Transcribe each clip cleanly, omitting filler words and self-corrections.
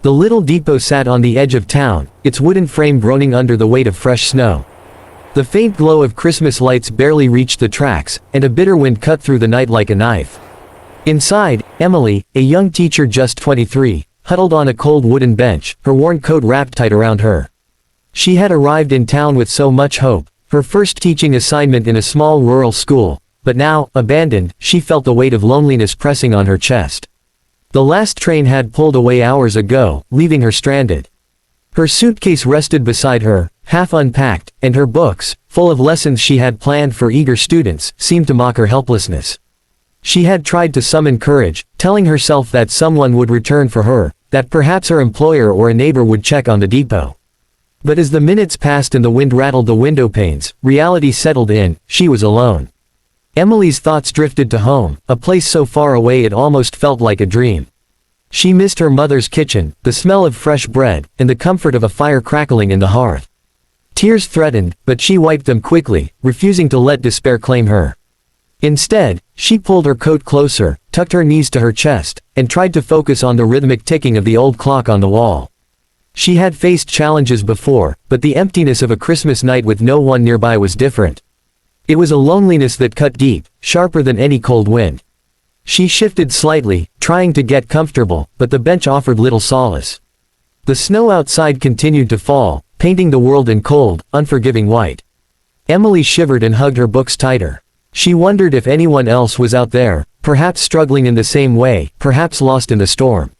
The little depot sat on the edge of town, its wooden frame groaning under the weight of fresh snow. The faint glow of Christmas lights barely reached the tracks, and a bitter wind cut through the night like a knife. Inside, Emily, a young teacher just 23, huddled on a cold wooden bench, her worn coat wrapped tight around her. She had arrived in town with so much hope, her first teaching assignment in a small rural school, but now, abandoned, she felt the weight of loneliness pressing on her chest. The last train had pulled away hours ago, leaving her stranded. Her suitcase rested beside her, half unpacked, and her books, full of lessons she had planned for eager students, seemed to mock her helplessness. She had tried to summon courage, telling herself that someone would return for her, that perhaps her employer or a neighbor would check on the depot. But as the minutes passed and the wind rattled the window panes, reality settled in. She was alone. Emily's thoughts drifted to home, a place so far away it almost felt like a dream. She missed her mother's kitchen, the smell of fresh bread, and the comfort of a fire crackling in the hearth. Tears threatened, but she wiped them quickly, refusing to let despair claim her. Instead, she pulled her coat closer, tucked her knees to her chest, and tried to focus on the rhythmic ticking of the old clock on the wall. She had faced challenges before, but the emptiness of a Christmas night with no one nearby was different. It was a loneliness that cut deep, sharper than any cold wind. She shifted slightly, trying to get comfortable, but the bench offered little solace. The snow outside continued to fall, painting the world in cold, unforgiving white. Emily shivered and hugged her books tighter. She wondered if anyone else was out there, perhaps struggling in the same way, perhaps lost in the storm.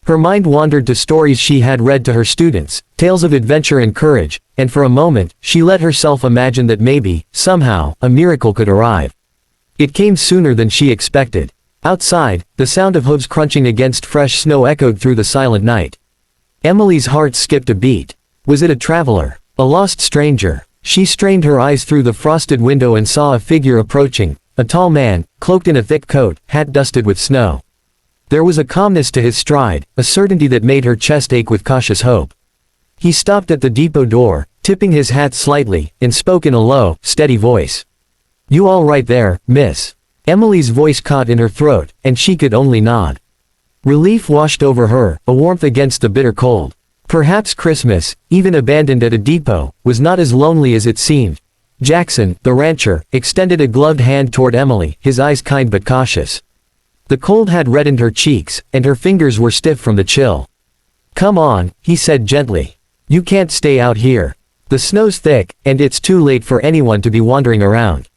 Her mind wandered to stories she had read to her students, tales of adventure and courage, and for a moment, she let herself imagine that maybe, somehow, a miracle could arrive. It came sooner than she expected. Outside, the sound of hooves crunching against fresh snow echoed through the silent night. Emily's heart skipped a beat. Was it a traveler? A lost stranger? She strained her eyes through the frosted window and saw a figure approaching, a tall man, cloaked in a thick coat, hat dusted with snow. There was a calmness to his stride, a certainty that made her chest ache with cautious hope. He stopped at the depot door, tipping his hat slightly, and spoke in a low, steady voice. "You all right there, miss?" Emily's voice caught in her throat, and she could only nod. Relief washed over her, a warmth against the bitter cold. Perhaps Christmas, even abandoned at a depot, was not as lonely as it seemed. Jackson, the rancher, extended a gloved hand toward Emily, his eyes kind but cautious. The cold had reddened her cheeks, and her fingers were stiff from the chill. "Come on," he said gently. "You can't stay out here. The snow's thick, and it's too late for anyone to be wandering around."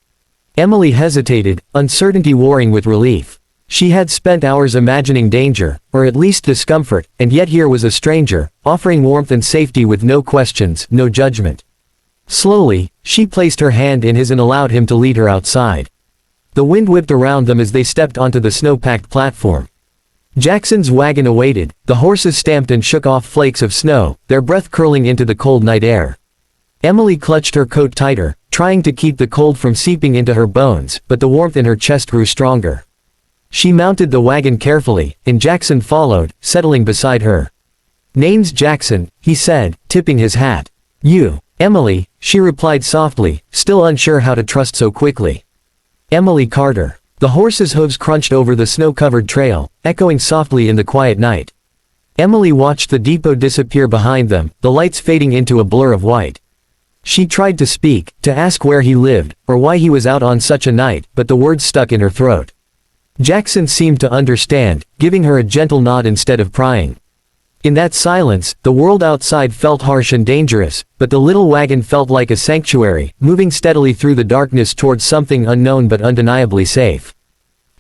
Emily hesitated, uncertainty warring with relief. She had spent hours imagining danger, or at least discomfort, and yet here was a stranger, offering warmth and safety with no questions, no judgment. Slowly, she placed her hand in his and allowed him to lead her outside. The wind whipped around them as they stepped onto the snow-packed platform. Jackson's wagon awaited, the horses stamped and shook off flakes of snow, their breath curling into the cold night air. Emily clutched her coat tighter, trying to keep the cold from seeping into her bones, but the warmth in her chest grew stronger. She mounted the wagon carefully, and Jackson followed, settling beside her. "Name's Jackson," he said, tipping his hat. "You, Emily," she replied softly, still unsure how to trust so quickly. "Emily Carter." The horse's hooves crunched over the snow-covered trail, echoing softly in the quiet night. Emily watched the depot disappear behind them, the lights fading into a blur of white. She tried to speak, to ask where he lived, or why he was out on such a night, but the words stuck in her throat. Jackson seemed to understand, giving her a gentle nod instead of prying. In that silence, the world outside felt harsh and dangerous, but the little wagon felt like a sanctuary, moving steadily through the darkness towards something unknown but undeniably safe.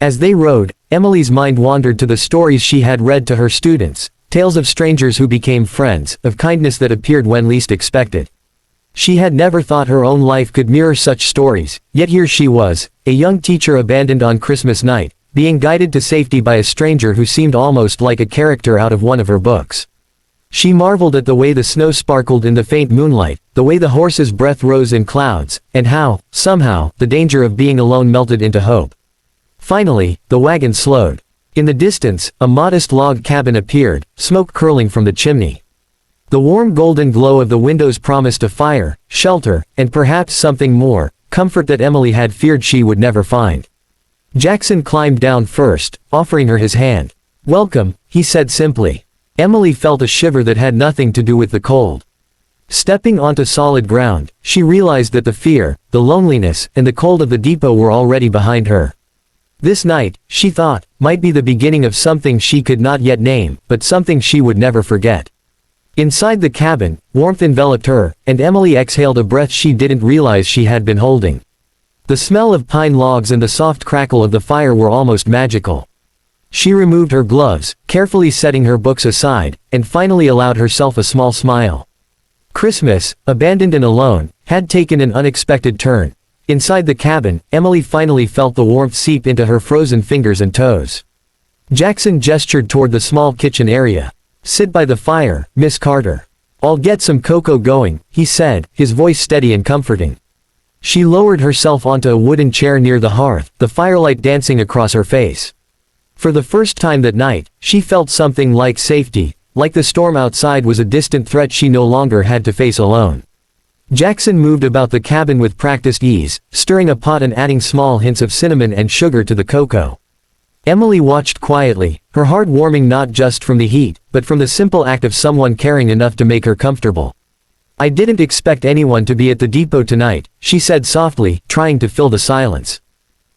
As they rode, Emily's mind wandered to the stories she had read to her students, tales of strangers who became friends, of kindness that appeared when least expected. She had never thought her own life could mirror such stories, yet here she was, a young teacher abandoned on Christmas night, being guided to safety by a stranger who seemed almost like a character out of one of her books. She marveled at the way the snow sparkled in the faint moonlight, the way the horse's breath rose in clouds, and how, somehow, the danger of being alone melted into hope. Finally, the wagon slowed. In the distance, a modest log cabin appeared, smoke curling from the chimney. The warm golden glow of the windows promised a fire, shelter, and perhaps something more, comfort that Emily had feared she would never find. Jackson climbed down first, offering her his hand. "Welcome," he said simply. Emily felt a shiver that had nothing to do with the cold. Stepping onto solid ground, she realized that the fear, the loneliness, and the cold of the depot were already behind her. This night, she thought, might be the beginning of something she could not yet name, but something she would never forget. Inside the cabin, warmth enveloped her, and Emily exhaled a breath she didn't realize she had been holding. The smell of pine logs and the soft crackle of the fire were almost magical. She removed her gloves, carefully setting her books aside, and finally allowed herself a small smile. Christmas, abandoned and alone, had taken an unexpected turn. Inside the cabin, Emily finally felt the warmth seep into her frozen fingers and toes. Jackson gestured toward the small kitchen area. "Sit by the fire, Miss Carter. I'll get some cocoa going," he said, his voice steady and comforting. She lowered herself onto a wooden chair near the hearth, the firelight dancing across her face. For the first time that night, she felt something like safety, like the storm outside was a distant threat she no longer had to face alone. Jackson moved about the cabin with practiced ease, stirring a pot and adding small hints of cinnamon and sugar to the cocoa. Emily watched quietly, her heart warming not just from the heat, but from the simple act of someone caring enough to make her comfortable. "I didn't expect anyone to be at the depot tonight," she said softly, trying to fill the silence.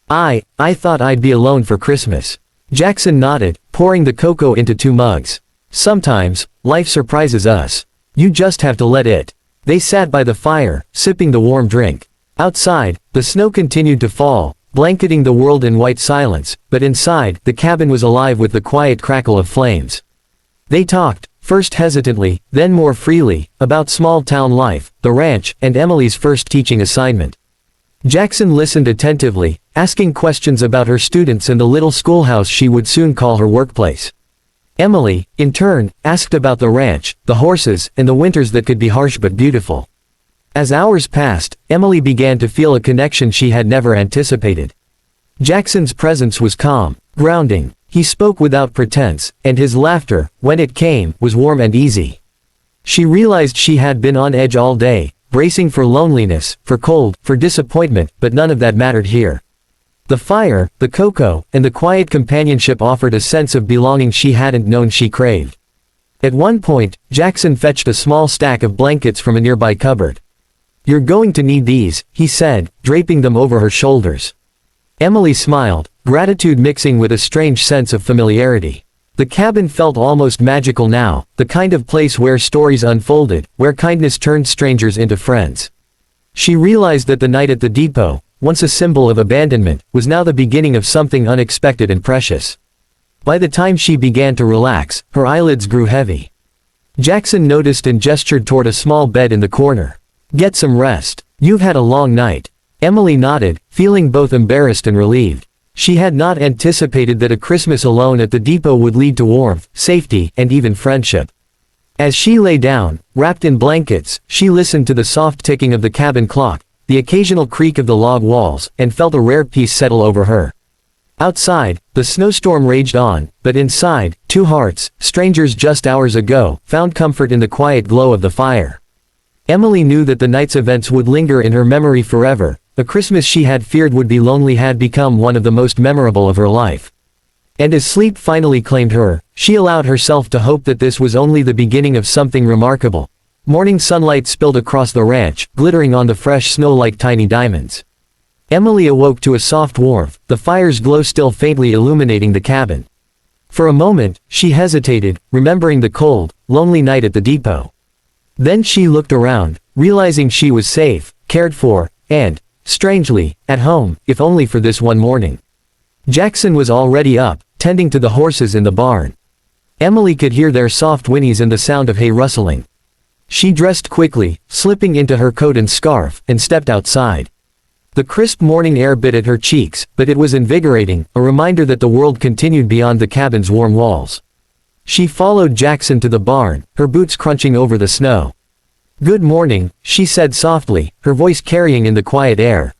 I thought I'd be alone for Christmas." Jackson nodded, pouring the cocoa into 2 mugs. "Sometimes, life surprises us. You just have to let it." They sat by the fire, sipping the warm drink. Outside, the snow continued to fall, blanketing the world in white silence, but inside, the cabin was alive with the quiet crackle of flames. They talked, first hesitantly, then more freely, about small-town life, the ranch, and Emily's first teaching assignment. Jackson listened attentively, asking questions about her students and the little schoolhouse she would soon call her workplace. Emily, in turn, asked about the ranch, the horses, and the winters that could be harsh but beautiful. As hours passed, Emily began to feel a connection she had never anticipated. Jackson's presence was calm, grounding. He spoke without pretense, and his laughter, when it came, was warm and easy. She realized she had been on edge all day, bracing for loneliness, for cold, for disappointment, but none of that mattered here. The fire, the cocoa, and the quiet companionship offered a sense of belonging she hadn't known she craved. At one point, Jackson fetched a small stack of blankets from a nearby cupboard. "You're going to need these," he said, draping them over her shoulders. Emily smiled, gratitude mixing with a strange sense of familiarity. The cabin felt almost magical now, the kind of place where stories unfolded, where kindness turned strangers into friends. She realized that the night at the depot, once a symbol of abandonment, was now the beginning of something unexpected and precious. By the time she began to relax, her eyelids grew heavy. Jackson noticed and gestured toward a small bed in the corner. "Get some rest. You've had a long night." Emily nodded, feeling both embarrassed and relieved. She had not anticipated that a Christmas alone at the depot would lead to warmth, safety, and even friendship. As she lay down, wrapped in blankets, she listened to the soft ticking of the cabin clock, the occasional creak of the log walls, and felt a rare peace settle over her. Outside, the snowstorm raged on, but inside, 2 hearts, strangers just hours ago, found comfort in the quiet glow of the fire. Emily knew that the night's events would linger in her memory forever. The Christmas she had feared would be lonely had become one of the most memorable of her life. And as sleep finally claimed her, she allowed herself to hope that this was only the beginning of something remarkable. Morning sunlight spilled across the ranch, glittering on the fresh snow like tiny diamonds. Emily awoke to a soft warmth, the fire's glow still faintly illuminating the cabin. For a moment, she hesitated, remembering the cold, lonely night at the depot. Then she looked around, realizing she was safe, cared for, and, strangely, at home, if only for this one morning. Jackson was already up, tending to the horses in the barn. Emily could hear their soft whinnies and the sound of hay rustling. She dressed quickly, slipping into her coat and scarf, and stepped outside. The crisp morning air bit at her cheeks, but it was invigorating, a reminder that the world continued beyond the cabin's warm walls. She followed Jackson to the barn, her boots crunching over the snow. "Good morning," she said softly, her voice carrying in the quiet air.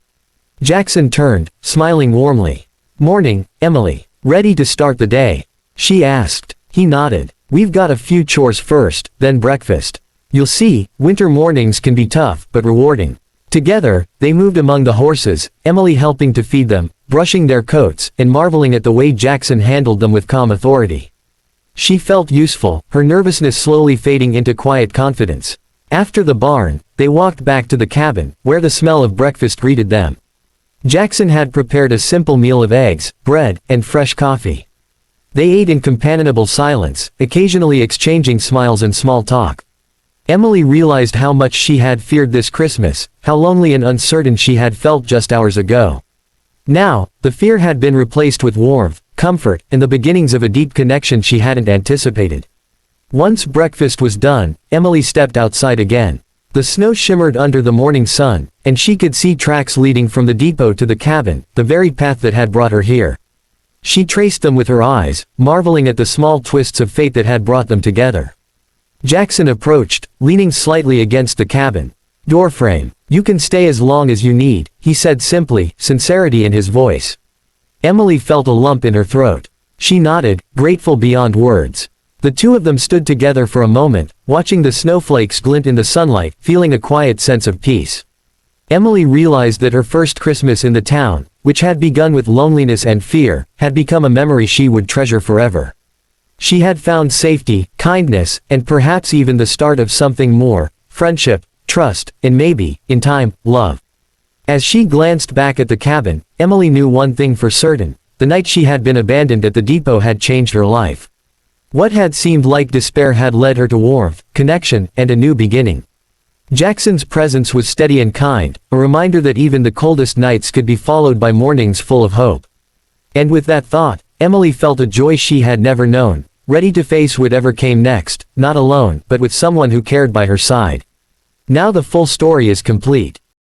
Jackson turned, smiling warmly. "Morning, Emily. Ready to start the day?" she asked. He nodded. "We've got a few chores first, then breakfast. You'll see, winter mornings can be tough, but rewarding." Together, they moved among the horses, Emily helping to feed them, brushing their coats, and marveling at the way Jackson handled them with calm authority. She felt useful, her nervousness slowly fading into quiet confidence. After the barn, they walked back to the cabin, where the smell of breakfast greeted them. Jackson had prepared a simple meal of eggs, bread, and fresh coffee. They ate in companionable silence, occasionally exchanging smiles and small talk. Emily realized how much she had feared this Christmas, how lonely and uncertain she had felt just hours ago. Now, the fear had been replaced with warmth, comfort, and the beginnings of a deep connection she hadn't anticipated. Once breakfast was done, Emily stepped outside again. The snow shimmered under the morning sun, and she could see tracks leading from the depot to the cabin, the very path that had brought her here. She traced them with her eyes, marveling at the small twists of fate that had brought them together. Jackson approached, leaning slightly against the cabin doorframe. "You can stay as long as you need," he said simply, sincerity in his voice. Emily felt a lump in her throat. She nodded, grateful beyond words. The two of them stood together for a moment, watching the snowflakes glint in the sunlight, feeling a quiet sense of peace. Emily realized that her first Christmas in the town, which had begun with loneliness and fear, had become a memory she would treasure forever. She had found safety, kindness, and perhaps even the start of something more: friendship, trust, and maybe, in time, love. As she glanced back at the cabin, Emily knew one thing for certain: the night she had been abandoned at the depot had changed her life. What had seemed like despair had led her to warmth, connection, and a new beginning. Jackson's presence was steady and kind, a reminder that even the coldest nights could be followed by mornings full of hope. And with that thought, Emily felt a joy she had never known, ready to face whatever came next, not alone, but with someone who cared by her side. Now the full story is complete.